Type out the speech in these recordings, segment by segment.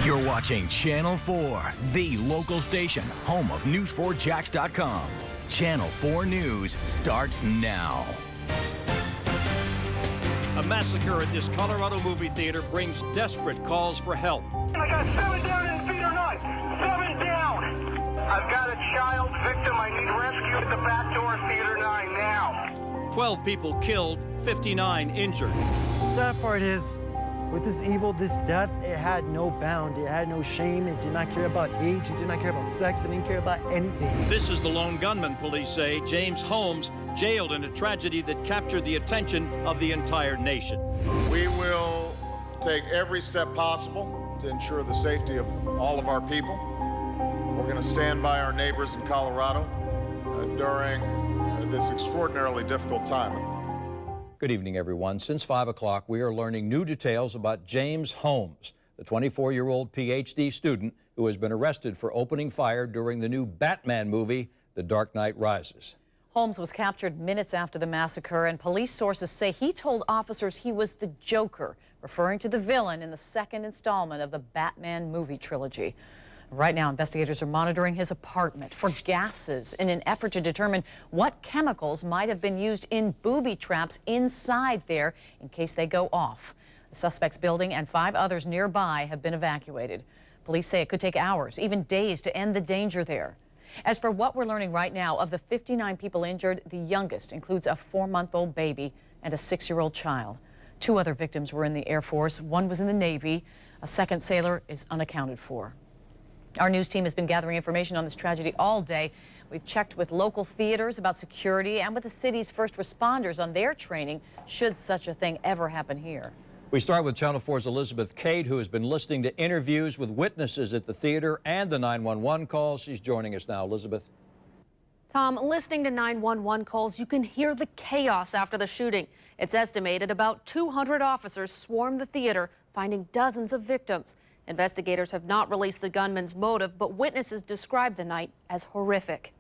You're watching Channel 4, the local station, home of News4Jax.com. Channel 4 News starts now. A massacre at this Colorado movie theater brings desperate calls for help. I got 7 down in feet or not. 7 down. I've got a child victim. I need rescue at the back door of Theater 9 now. 12 people killed, 59 injured. The sad part is, with this evil, this death, it had no bound. It had no shame. It did not care about age. It did not care about sex. It didn't care about anything. This is the lone gunman, police say, James Holmes, jailed in a tragedy that captured the attention of the entire nation. We will take every step possible to ensure the safety of all of our people. We're going to stand by our neighbors in Colorado during this extraordinarily difficult time. Good evening, everyone. Since 5 o'clock, we are learning new details about James Holmes, the 24-year-old PhD student who has been arrested for opening fire during the new Batman movie, The Dark Knight Rises. Holmes was captured minutes after the massacre, and police sources say he told officers he was the Joker, referring to the villain in the second installment of the Batman movie trilogy. Right now, investigators are monitoring his apartment for gases in an effort to determine what chemicals might have been used in booby traps inside there in case they go off. The suspect's building and 5 others nearby have been evacuated. Police say it could take hours, even days, to end the danger there. As for what we're learning right now, of the 59 people injured, the youngest includes a 4-month-old baby and a 6-year-old child. 2 other victims were in the Air Force. 1 was in the Navy. A second sailor is unaccounted for. Our news team has been gathering information on this tragedy all day. We've checked with local theaters about security and with the city's first responders on their training should such a thing ever happen here. We start with Channel 4's Elizabeth Cade, who has been listening to interviews with witnesses at the theater and the 911 calls. She's joining us now. Elizabeth. Tom, listening to 911 calls, you can hear the chaos after the shooting. It's estimated about 200 officers swarmed the theater, finding dozens of victims. Investigators have not released the gunman's motive, but witnesses describe the night as horrific.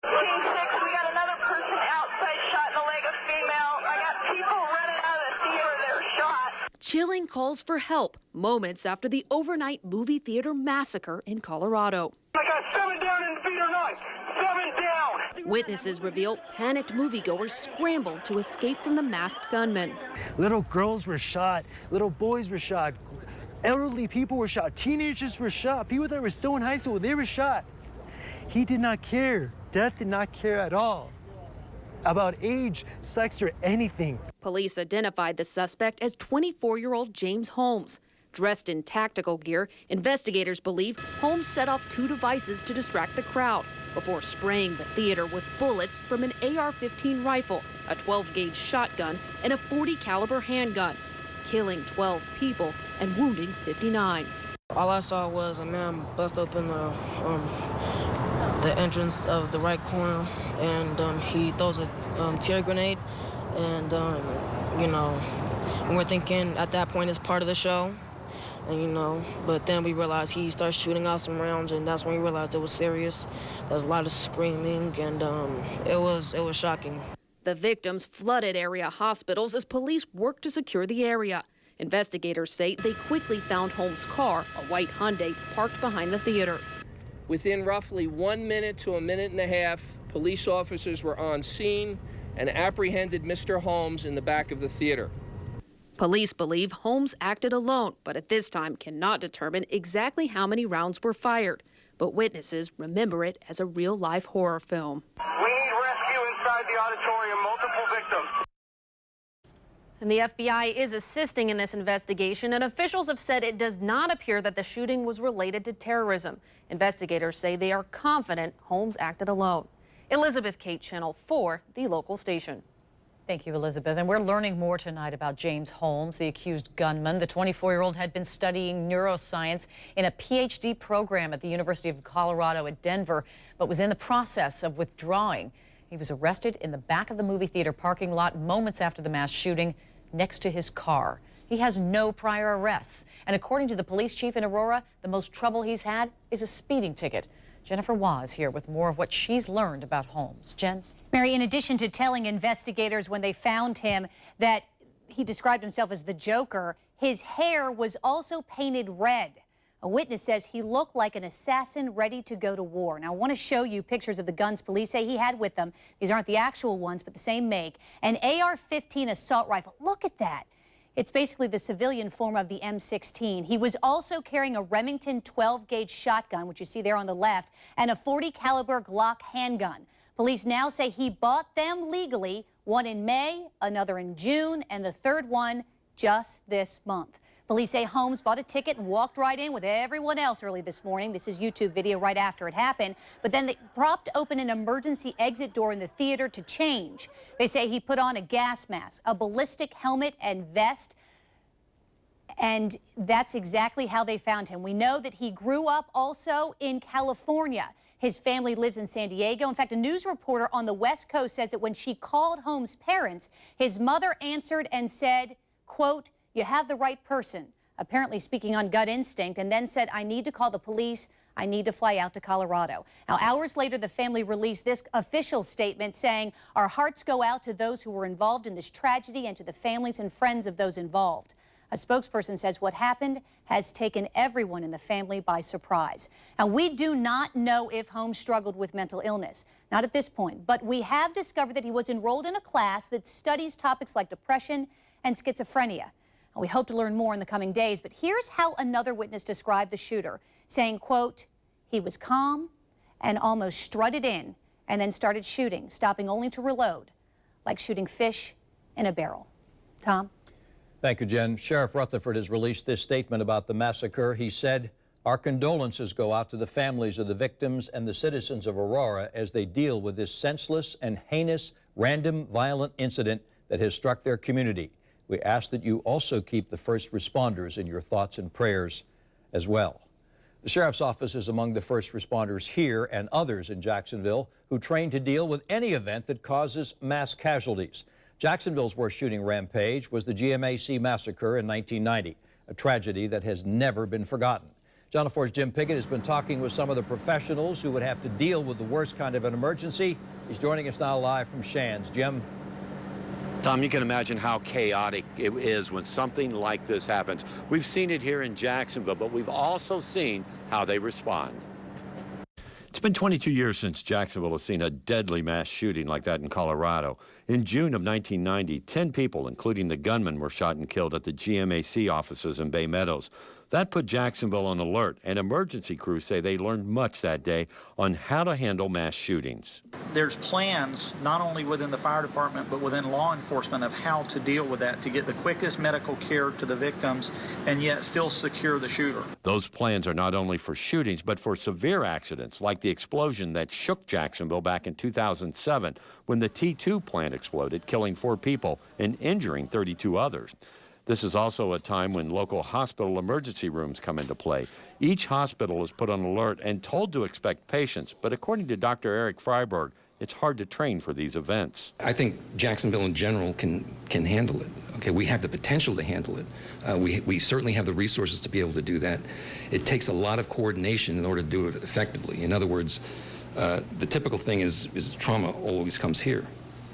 Team 6, we got another person outside shot in the leg, a female. I got people running out of the theater that are shot. Chilling calls for help moments after the overnight movie theater massacre in Colorado. I got 7 down in feet or not. 7 down. Witnesses reveal panicked moviegoers scrambled to escape from the masked gunman. Little girls were shot. Little boys were shot. Elderly people were shot. Teenagers were shot. People that were still in high school, they were shot. He did not care. Death did not care at all about age, sex, or anything. Police identified the suspect as 24-year-old James Holmes. Dressed in tactical gear, investigators believe Holmes set off 2 devices to distract the crowd before spraying the theater with bullets from an AR-15 rifle, a 12-gauge shotgun, and a .40 caliber handgun, killing 12 people and wounding 59. All I saw was a man bust open the entrance of the right corner, and he throws a tear grenade, and you know, we're thinking at that point it's part of the show, and you know, but then we realized he started shooting out some rounds, and that's when we realized it was serious. There was a lot of screaming, and it was shocking. The victims flooded area hospitals as police worked to secure the area. Investigators say they quickly found Holmes' car, a white Hyundai, parked behind the theater. Within roughly 1 minute to a minute and a half, police officers were on scene and apprehended Mr. Holmes in the back of the theater. Police believe Holmes acted alone, but at this time cannot determine exactly how many rounds were fired. But witnesses remember it as a real-life horror film. We need rescue inside the auditorium, multiple victims. And the FBI is assisting in this investigation, and officials have said it does not appear that the shooting was related to terrorism. Investigators say they are confident Holmes acted alone. Elizabeth Cade, Channel 4, the local station. Thank you, Elizabeth. And we're learning more tonight about James Holmes, the accused gunman. The 24-year-old had been studying neuroscience in a PhD program at the University of Colorado at Denver, but was in the process of withdrawing. He was arrested in the back of the movie theater parking lot moments after the mass shooting next to his car. He has no prior arrests. And according to the police chief in Aurora, the most trouble he's had is a speeding ticket. Jennifer Waugh is here with more of what she's learned about Holmes. Jen? Mary, in addition to telling investigators when they found him that he described himself as the Joker, his hair was also painted red. A witness says he looked like an assassin ready to go to war. Now, I want to show you pictures of the guns police say he had with them. These aren't the actual ones, but the same make. An AR-15 assault rifle. Look at that. It's basically the civilian form of the M16. He was also carrying a Remington 12-gauge shotgun, which you see there on the left, and a .40 caliber Glock handgun. Police now say he bought them legally, one in May, another in June, and the third one just this month. Police say Holmes bought a ticket and walked right in with everyone else early this morning. This is YouTube video right after it happened. But then they propped open an emergency exit door in the theater to change. They say he put on a gas mask, a ballistic helmet and vest. And that's exactly how they found him. We know that he grew up also in California. His family lives in San Diego. In fact, a news reporter on the West Coast says that when she called Holmes' parents, his mother answered and said, quote, "You have the right person," apparently speaking on gut instinct, and then said, "I need to call the police. I need to fly out to Colorado." Now, hours later, the family released this official statement saying, "Our hearts go out to those who were involved in this tragedy and to the families and friends of those involved." A spokesperson says what happened has taken everyone in the family by surprise. Now, we do not know if Holmes struggled with mental illness, not at this point, but we have discovered that he was enrolled in a class that studies topics like depression and schizophrenia. We hope to learn more in the coming days, but here's how another witness described the shooter, saying, quote, "He was calm and almost strutted in and then started shooting, stopping only to reload, like shooting fish in a barrel." Tom? Thank you, Jen. Sheriff Rutherford has released this statement about the massacre. He said, "Our condolences go out to the families of the victims and the citizens of Aurora as they deal with this senseless and heinous random violent incident that has struck their community. We ask that you also keep the first responders in your thoughts and prayers as well." The Sheriff's Office is among the first responders here and others in Jacksonville who train to deal with any event that causes mass casualties. Jacksonville's worst shooting rampage was the GMAC massacre in 1990, a tragedy that has never been forgotten. Channel 4's Jim Pickett has been talking with some of the professionals who would have to deal with the worst kind of an emergency. He's joining us now live from Shands. Jim? Tom, you can imagine how chaotic it is when something like this happens. We've seen it here in Jacksonville, but we've also seen how they respond. It's been 22 years since Jacksonville has seen a deadly mass shooting like that in Colorado. In June of 1990, 10 people, including the gunman, were shot and killed at the GMAC offices in Bay Meadows. That put Jacksonville on alert, and emergency crews say they learned much that day on how to handle mass shootings. There's plans, not only within the fire department, but within law enforcement of how to deal with that to get the quickest medical care to the victims and yet still secure the shooter. Those plans are not only for shootings, but for severe accidents, like the explosion that shook Jacksonville back in 2007 when the T2 plant exploded, killing 4 people and injuring 32 others. This is also a time when local hospital emergency rooms come into play. Each hospital is put on alert and told to expect patients, but according to Dr. Eric Freiberg, it's hard to train for these events. I think Jacksonville in general can handle it. Okay, we have the potential to handle it. We certainly have the resources to be able to do that. It takes a lot of coordination in order to do it effectively. In other words, the typical thing is trauma always comes here.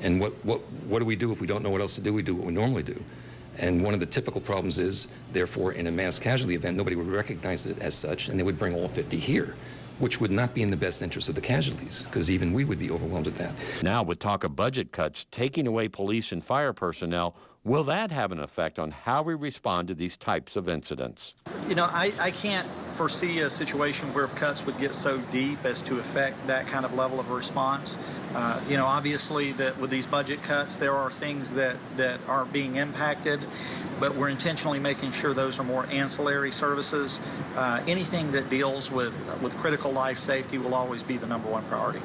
And what do we do if we don't know what else to do? We do what we normally do. And one of the typical problems is, therefore, in a mass casualty event, nobody would recognize it as such, and they would bring all 50 here, which would not be in the best interest of the casualties, because even we would be overwhelmed at that. Now, with talk of budget cuts, taking away police and fire personnel, will that have an effect on how we respond to these types of incidents? You know, I can't foresee a situation where cuts would get so deep as to affect that kind of level of response. You know, obviously that with these budget cuts, there are things that are being impacted, but we're intentionally making sure those are more ancillary services. Anything that deals with critical life safety will always be the #1 priority.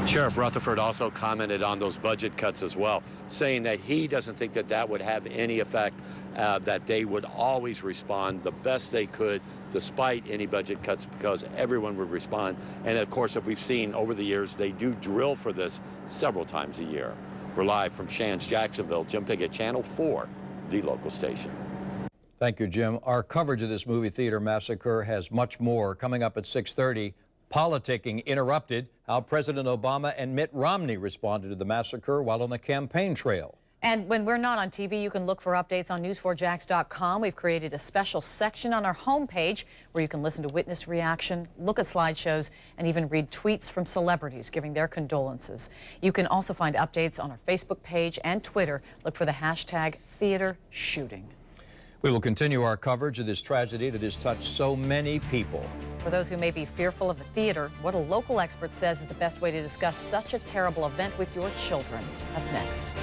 Sheriff Rutherford also commented on those budget cuts as well, saying that he doesn't think that would have any effect, that they would always respond the best they could despite any budget cuts, because everyone would respond. And of course, if we've seen over the years, they do drill for this several times a year. We're live from Shands, Jacksonville. Jim Pickett, Channel 4, the local station. Thank you, Jim. Our coverage of this movie theater massacre has much more coming up at 6:30. Politicking interrupted, how President Obama and Mitt Romney responded to the massacre while on the campaign trail. And when we're not on TV, you can look for updates on news4jax.com. We've created a special section on our homepage where you can listen to witness reaction, look at slideshows, and even read tweets from celebrities giving their condolences. You can also find updates on our Facebook page and Twitter. Look for the hashtag theater shooting. We will continue our coverage of this tragedy that has touched so many people. For those who may be fearful of a theater, what a local expert says is the best way to discuss such a terrible event with your children. That's next.